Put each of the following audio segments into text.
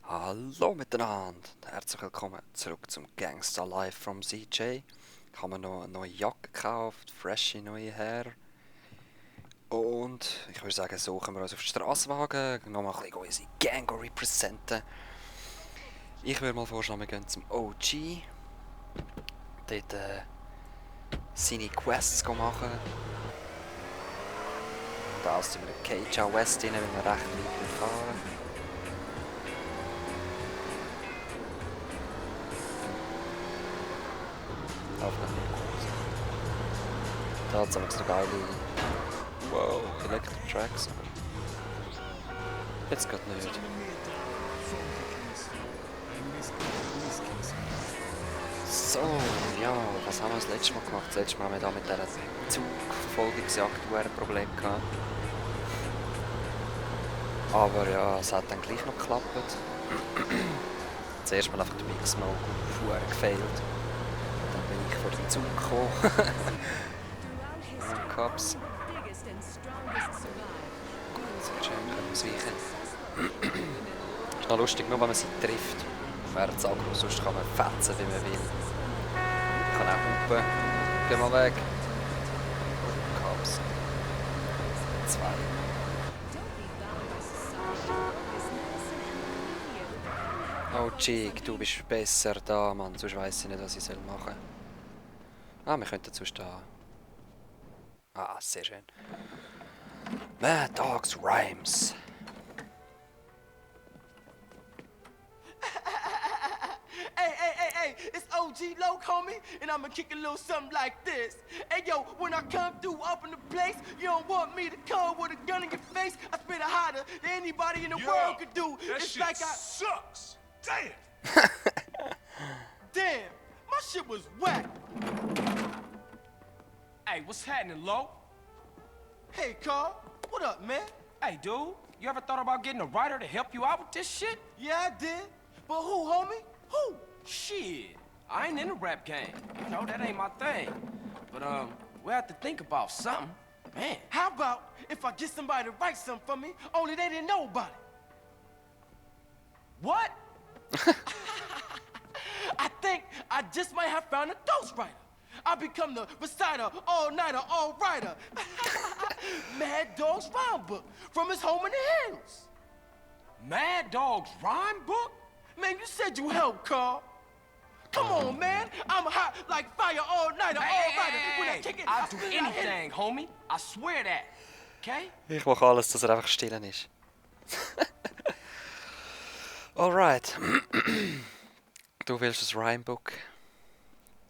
Hallo miteinander, herzlich willkommen zurück zum Gangster Life from CJ. Ich habe mir noch eine neue Jacke gekauft, frische neue Hair. Und ich würde sagen, so können wir uns auf die Straße wagen, nochmal ein bisschen unsere Gang representen. Ich würde mal vorschlagen, wir gehen zum OG. Dort seine Quests machen. Da aus dem Cage West rein, weil wir recht weit fahren. Da hat es aber so geile Electro-Tracks. Jetzt geht nicht. So, ja, was haben wir das letzte Mal gemacht? Das letzte Mal haben wir da mit dieser Zugverfolgungsjagd ein Problem gehabt. Aber ja, es hat dann gleich noch geklappt. Zuerst mal einfach den Mix-Mode gefailt. Dann bin ich vor den Zug gekommen. Cops. Sehr schön, können wir ausweichen. Ist noch lustig, nur wenn man sie trifft. Während es aggro, sonst kann man fetzen, wie man will. Ich kann auch hupen. Geh mal weg. Cops. 2. Oh Jig, du bist besser da, Mann. Sonst weiss ich nicht, was ich machen soll. Ah, wir könnten sonst da. Ah, sehr schön. Mad Dogs Rhymes. Hey, it's OG Loc, homie, and I'ma kick a little something like this. Hey, yo, when I come through up in the place, you don't want me to come with a gun in your face. I spit it hotter than anybody in the world could do. That it's shit like sucks. Damn. Damn, my shit was whack. Hey, what's happening, Lo? Hey, Carl, what up, man? Hey, dude, you ever thought about getting a writer to help you out with this shit? Yeah, I did. But who, homie? Who? Shit, I ain't in the rap game. You know, that ain't my thing. But, we have to think about something. Man. How about if I get somebody to write something for me, only they didn't know about it? What? I think I just might have found a ghostwriter. I become the reciter, all-nighter, all-writer. Mad Dog's rhyme book from his home in the hills. Mad Dog's rhyme book? Man, you said you helped, Carl. Come on, man. I'm hot like fire, all-nighter, all-writer. When I kick it, I'll do spit it, I hit it. anything, homie. I swear that. Okay? Ich mache alles, dass einfach still ist. Alright. Du willst das Rhymebook?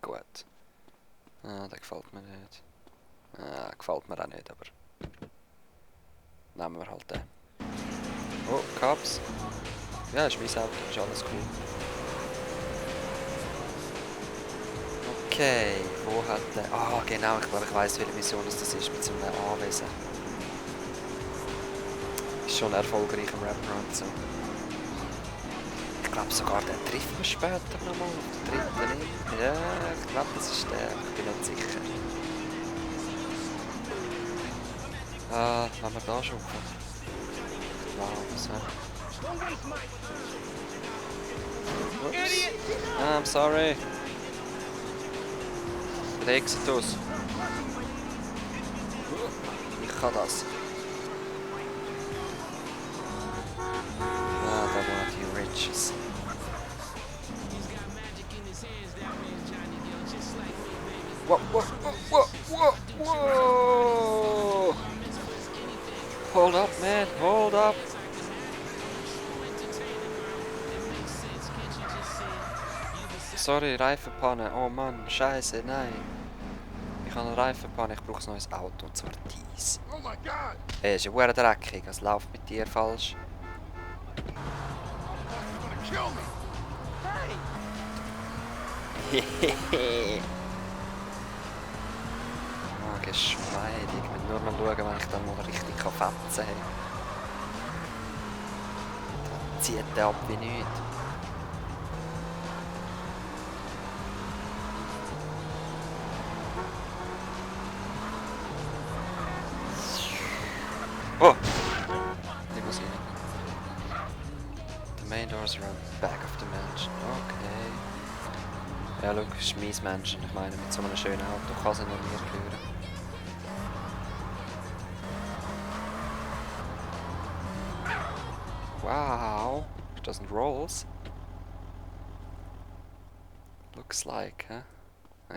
Gut. Ah, der gefällt mir nicht. Ah, gefällt mir auch nicht, aber... Nehmen wir halt den. Oh, Cops. Ja, ist mein Auto, ist alles cool. Okay, wo hat der... Ah, genau, ich glaube, ich weiss, welche Mission das ist, mit so einem Anwesen. Ist schon ein erfolgreicher Rap-Run, so. Ich glaube sogar, der trifft man später nochmal auf der dritten Linie. Ja, ich glaube, das ist der. Ich bin nicht sicher. Ah, wenn wir da schon kommen. Wow, so. Ups. I'm sorry. Der Exitus. Ich kann das. Ah, da waren die Riches. Whoa, whoa, whoa, whoa, whoa! Hold up, man, hold up! Sorry, Reifenpanne. Oh Mann, scheiße, nein. Ich habe eine Reifenpanne, ich brauche ein neues Auto, und zwar dies. Oh my God. Hey, ist ja verdammt dreckig, es läuft mit dir falsch. You're gonna kill me. Hehehe. Ah, geschmeidig. Ich muss nur mal schauen, wenn ich dann mal richtig fetzen kann. Dann zieht der ab wie nichts. Oh! Ich muss rein. The main door cars around the back of the mansion. Okay. Ja, schau, das ist mein Mansion. Ich meine, mit so einem schönen Auto kann es noch nie gehören. Wow. Ist das ein Rolls? Looks like, hä?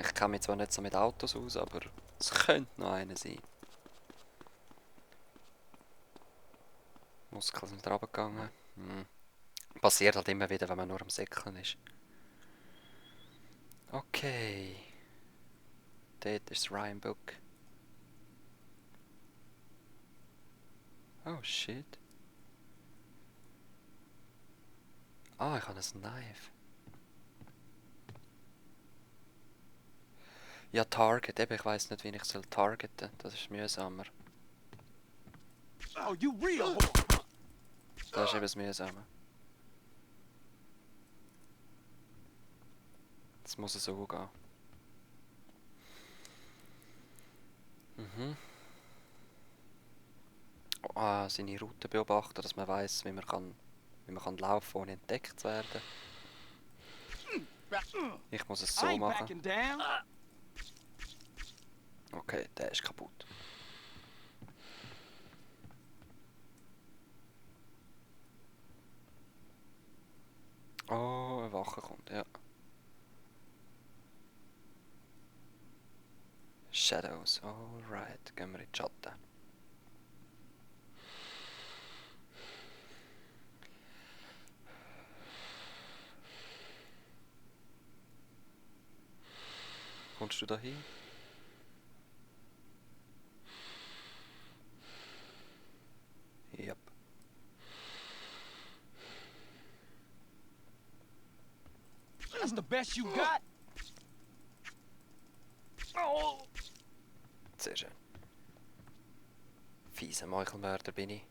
Ich kenne mich zwar nicht so mit Autos aus, aber es könnte noch einer sein. Muskeln sind runtergegangen. Passiert halt immer wieder, wenn man nur am Säckeln ist. Okay. Dort ist das Rhyme-Book. Oh shit. Ah, ich habe ein Knife. Ja, Target. Eben, ich weiss nicht, wie ich soll targeten. Das ist mühsamer. Oh, you real? Das ist eben das Mühsame. Das muss so gehen. Seine Route beobachten, dass man weiss, wie man kann laufen, ohne entdeckt zu werden. Ich muss es I so ain't machen. backing down. Okay, der ist kaputt. Oh, eine Wache kommt, ja. Shadows, alright. Gehen wir in den Schatten. Kommst du da hin? Yep. That's the best you got? Oh. Sehr schön. Fieser Meuchelmörder bin ich.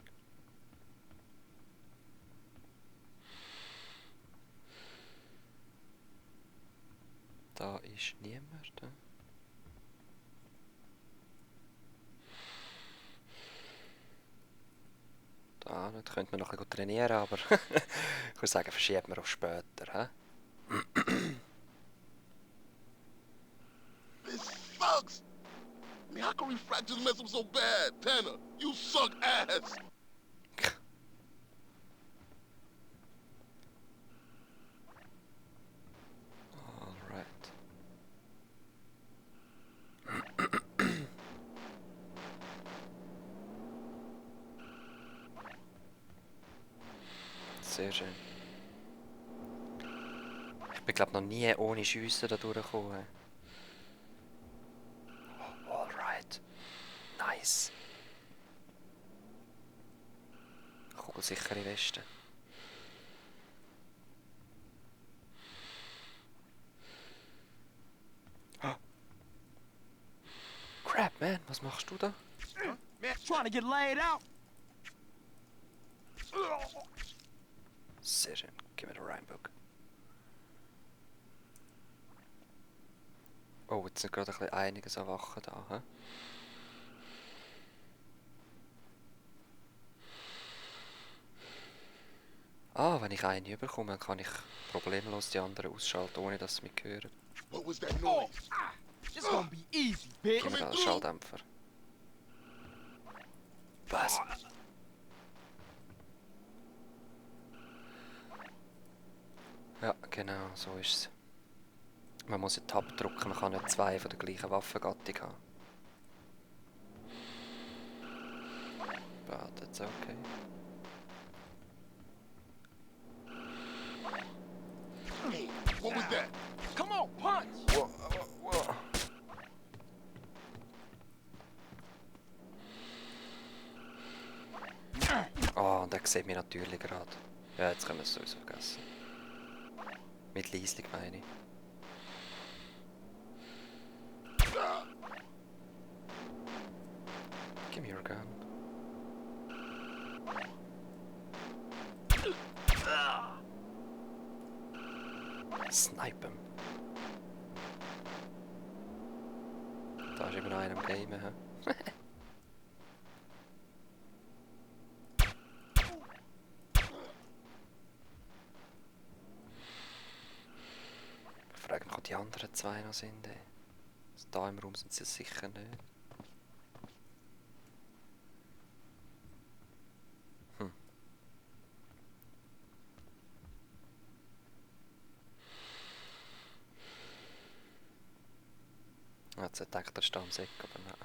Da ist niemand. Da nicht. Könnte man noch ein bisschen trainieren, aber ich würde sagen, verschieben wir auf später. He? This sucks. I mean, how can refractors mess up so bad? Tanner, you suck ass. Alright. Sehr schön. Ich bin glaube noch nie ohne Schiessen da durchgekommen. Oh, alright. Nice. Kugelsichere Weste. Oh. Crap, man, was machst du da? Man, trying to get laid out. Sehr schön. Gib mir den Rhymebook. Oh, jetzt sind gerade ein bisschen einiges an Wachen da. He? Ah, wenn ich eine bekomme, kann ich problemlos die anderen ausschalten, ohne dass sie mich hören. What was that Oh, noise? it's gonna be easy, bitch. Gib mir da den Schalldämpfer. Was? Ja, genau, so ist es. Man muss ja Tab drücken, man kann nicht zwei von der gleichen Waffengattung haben. But that's okay. Hey, what was that? Come on, punch. Oh, und er sieht mich natürlich gerade. Ja, jetzt können wir es sowieso vergessen. Mit Leisling meine ich. Give me your gun. Snipe him. Da ist eben noch einer am Game, hä? anderen zwei noch sind. Ey. Also da im Raum sind sie sicher nicht. Jetzt denkt der steht am Säck, aber nein.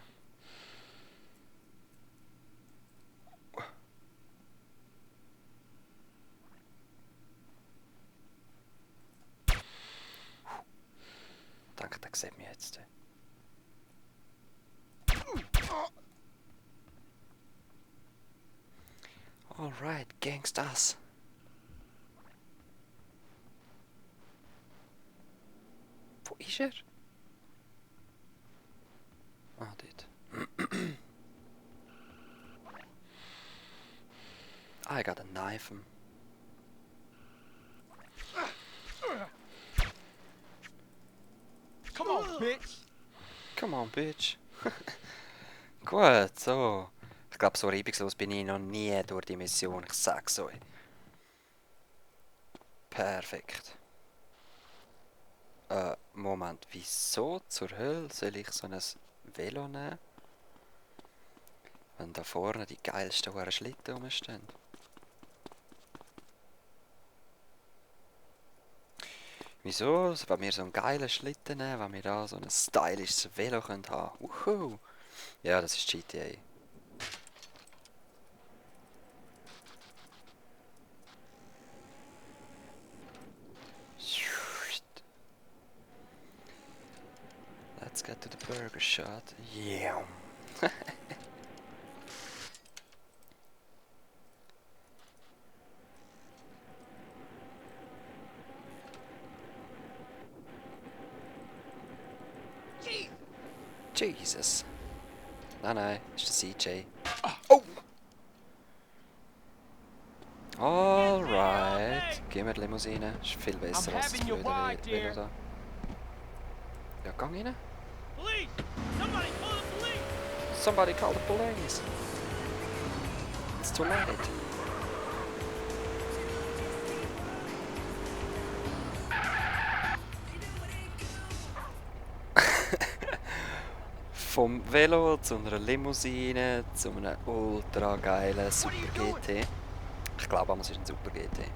Ich denke, der sieht mich jetzt. Alright, Gangsters. Wo ist er? Ah, dort. I got a knife. Come on, bitch. Come on, bitch. Gut, so. Ich glaube, so reibungslos bin ich noch nie durch die Mission. Ich sag's euch. Perfekt. Moment. Wieso zur Hölle soll ich so ein Velo nehmen? Wenn da vorne die geilsten hohen Schlitten rumstehen. Wieso? Wenn wir so einen geilen Schlitten nehmen, wenn wir da so ein stylisches Velo haben können. Uhu. Ja, das ist GTA. Let's get to the burger shot. Yeah. Jesus. Nein, ist der CJ. Oh! Alright. Gehen wir die Limousine. Ist viel besser als das blöde Velo da. Ja, gang rein. Police! Somebody call the police! Somebody call the police. It's too late. Vom Velo zu einer Limousine zu einem ultra geilen Super GT. Ich glaube, es ist ein Super GT. Yeah.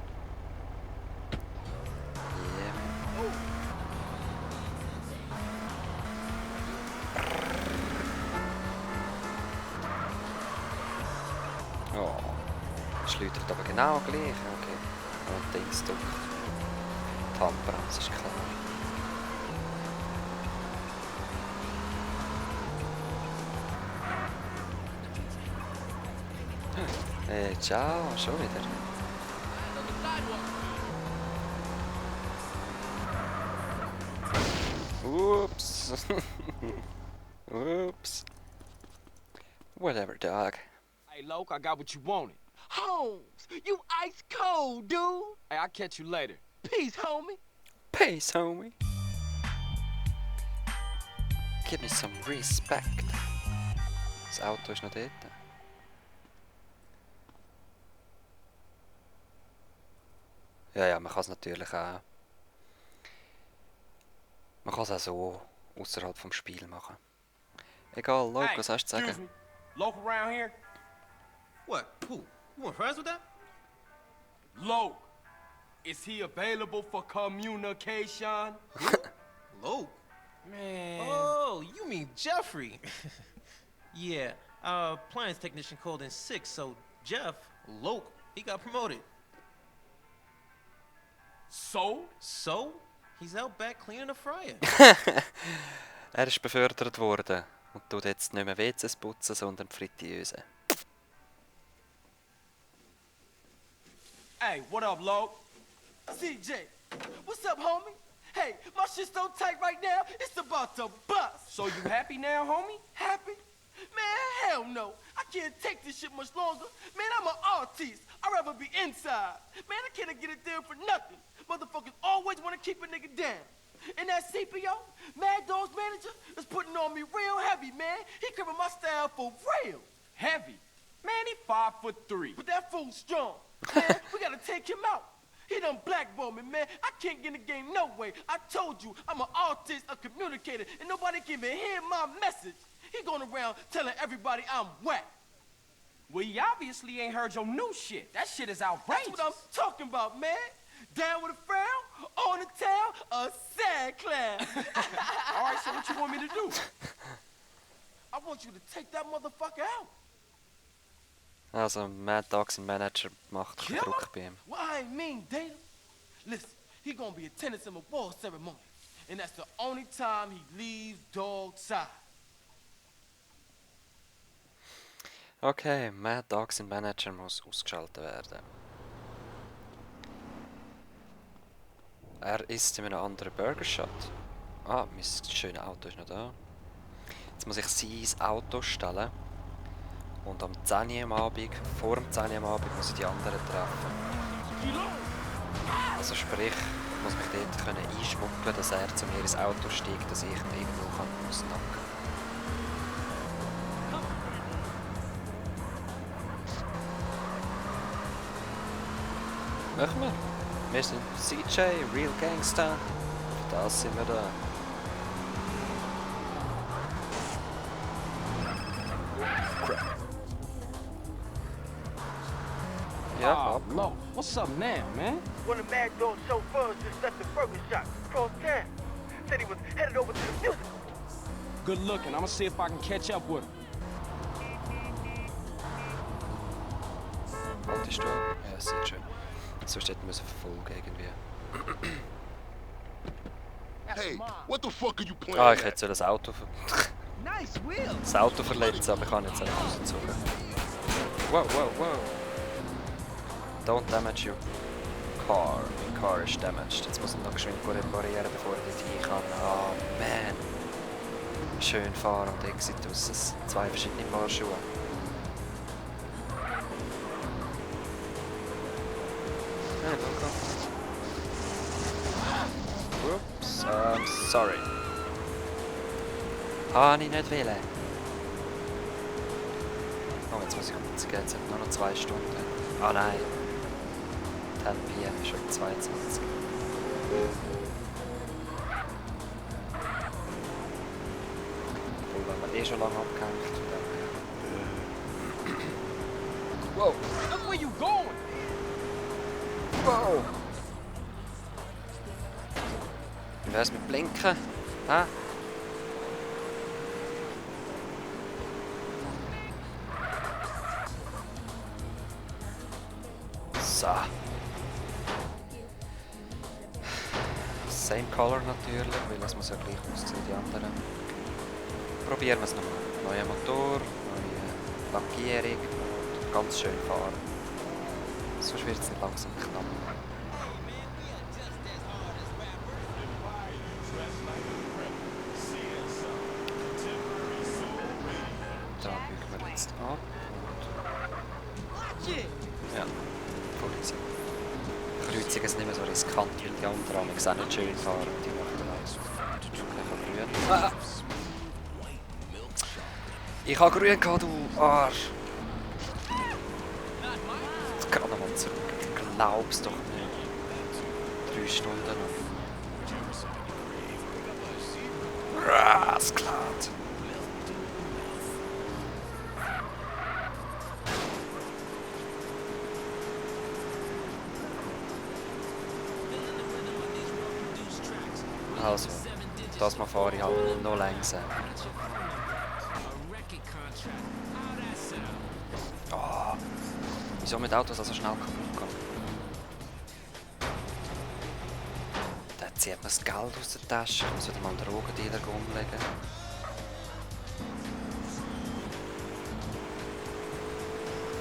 Oh, es läutet aber genau gleich. Okay. Und Dings duckt. Die Handbremse ist klar. Hey, ciao, schon wieder. Oops. Oops. Whatever, dog. Hey, Loke, I got what you wanted. Holmes, you ice cold, dude. Hey, I'll catch you later. Peace, homie. Peace, homie. Give me some respect. Das Auto ist noch dort. Ja, man kann es natürlich auch. Man kann es auch so außerhalb vom Spiel machen. Egal, Loke, was hast du zu excuse sagen? me. Loke around here? What? Who? You weren't friends with that? Loke. Is he available for communication? Loke? Man. Oh, you mean Jeffrey. Yeah, our plans technician called in sick, so Jeff, Loke, he got promoted. So? So, he's out back cleaning the fryer. Er ist befördert worden und tut jetzt nicht mehr WCs putzen, sondern Fritteuse. Hey, what up, Loke? CJ, what's up, homie? Hey, my shit's so tight right now, it's about to bust. So you happy now, homie? Happy? Man, hell no. I can't take this shit much longer. Man, I'm an artist. I'd rather be inside. Man, I can't get it there for nothing. Motherfuckers always want to keep a nigga down. And that CPO, Mad Dog's manager, is putting on me real heavy, man. He covering my style for real. Heavy. Man, he 5'3". But that fool's strong. Man, we gotta take him out. He done blackballed me, man. I can't get in the game no way. I told you, I'm an artist, a communicator, and nobody can even hear my message. He going around telling everybody I'm whack. Well, he obviously ain't heard your new shit. That shit is outrageous. That's what I'm talking about, man. Down with a frown, on the tail, a sad clown. All right, so what you want me to do? I want you to take that motherfucker out. Also, Mad Dogs Manager macht ein bisschen Druck bei ihm. Well, I ain't mean, Dana. Listen, he gonna be attending some award ceremony, and that's the only time he leaves dog side. Okay, Mad Dogs Manager muss ausgeschaltet werden. Er ist in einem anderen Burgershot. Ah, mein schönes Auto ist noch da. Jetzt muss ich sein Auto stellen. Und am 10 Uhr am Abend, vor dem 10 Uhr am Abend, muss ich die anderen treffen. Also sprich, ich muss mich dort können einschmuggeln, dass er zu mir ins Auto steigt, dass ich ihn irgendwo kann ausnacken. Machen wir. Wir sind CJ, Real Gangster. Für das sind wir da. Ja, ab. Lo, what's up now, man? One of Mad Dog's chauffeurs just left the burger shop across town. Said he was headed over to the music. Good looking. I'm gonna see if I can catch up with him. Haltest du? Ja, sehr schön. Sonst hätten wir sie verfolgen irgendwie. Hey, what the fuck are you playing Ah, ich at? hätte so das Auto das Auto verletzt, aber ich kann jetzt einfach rausgezogen. Wow, wow, wow. Don't damage your car. My car is damaged. Jetzt muss ich noch geschwind reparieren, bevor ich dort hin kann. Ah, man. Schön fahren und Exit aus. Das sind zwei verschiedene Paar Schuhe. Hey, welcome. Whoops, sorry. Habe ich nicht wollen. Oh, jetzt muss ich umziehen. Jetzt hat nur noch 2 Stunden. Ah nein. 10 PM, schon 22. Obwohl, wenn man schon lange abgehängt. Wow. Look where you going. Wow. Wie wär's mit Blinken? Hä? So. Same color natürlich, weil es muss ja gleich aussehen wie die anderen. Probieren wir es nochmal. Neuer Motor, neue Lackierung und ganz schön fahren. Sonst wird es nicht langsam knapp. Da biegen wir jetzt ab und... Ja, Polizei. Kreuzungen sind nicht mehr so riskant, weil die anderen auch nicht schön fahren und die machen alles. Ich habe grün. Ah. Ich habe grün gehabt, du Arsch! Jetzt gerade nochmal zurück. Ich glaub's doch nicht. 3 Stunden noch. Es klappt. Also, das mal fahre ich halt noch langsam. Oh, wieso mit Autos so schnell kaputt gehen? Da zieht man das Geld aus der Tasche. Ich muss wieder mal einen Drogendealer umlegen.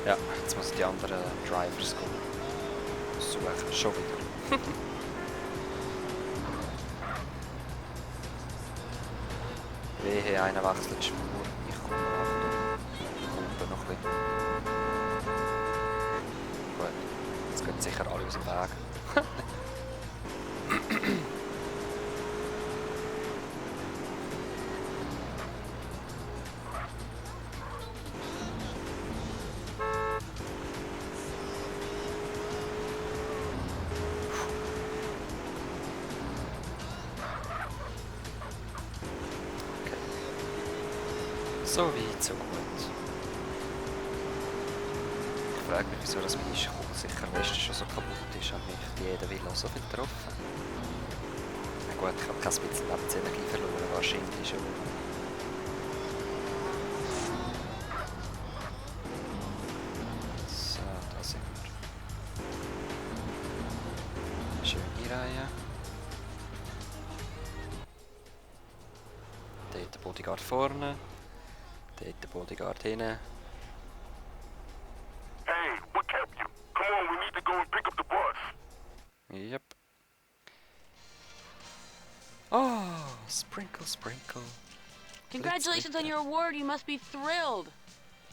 Ja, jetzt muss ich die anderen Drivers suchen. Schon wieder. Wehe, einer wechselt die Spur. Ich komme nach. Ich noch ein bisschen. Gut, jetzt gehen sicher alle aus dem Weg. So weit, so gut. Ich frage mich, wieso das meine Sicherweste schon so kaputt ist. Hat mich die jede Villa so viel getroffen. Na gut, ich habe kein bisschen Lebensenergie verloren, wahrscheinlich schon. So, da sind wir. Schöne Reihe. Dort der Bodyguard vorne. Dort der Bodyguard hinten. Hey, what kept you? Come on, we need to go and pick up the bus. Yep. Oh, sprinkle, sprinkle. Congratulations on your award. You must be thrilled.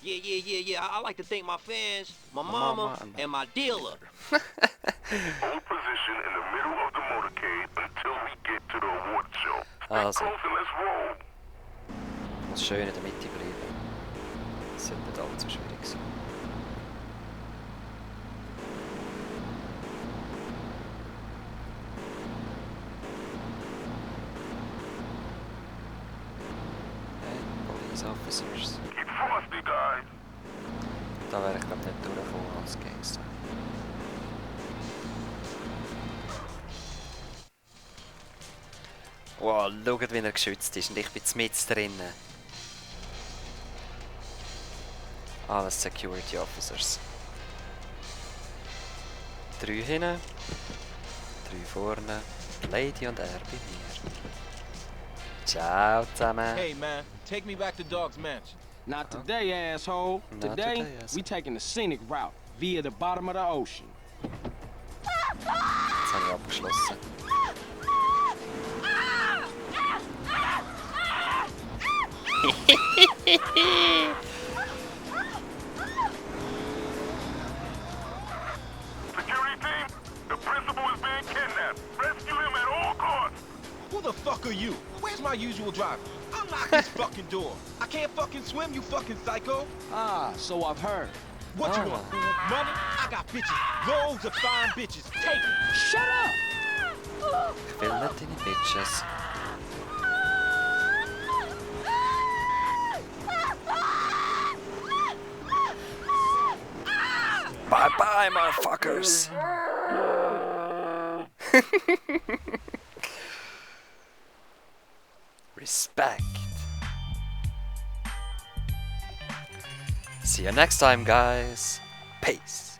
Yeah. I like to thank my fans, my mama, mama, and my dealer. Hold position in the middle of the motorcade until we get to the award show. Stay Also. close and let's roll. Muss schön in der Mitte bleiben. Das sollte nicht allzu schwierig sein. Hey, Police Officers. Keep frosty, guys. Da wäre ich glaube nicht durchgekommen als Gangster. Wow, schaut wie er geschützt ist und ich bin mitten drinnen. Alles Security Officers. 3 hinten, 3 vorne, Lady und er bei mir. Ciao zusammen. Hey man, take me back to Dog's Mansion. Not today, asshole. Not Today, today, asshole. we taking the scenic route via the bottom of the ocean. Jetzt habe ich abgeschlossen. Security team, the principal is being kidnapped. Rescue him at all costs. Who the fuck are you? Where's my usual driver? Unlock this fucking door. I can't fucking swim, you fucking psycho. Ah, so I've heard. What you want? Money? I got bitches. Loads of fine bitches. Take it. Shut up! Ich will nicht deine Bitches. Bye bye, motherfuckers! Respect. See you next time, guys. Peace.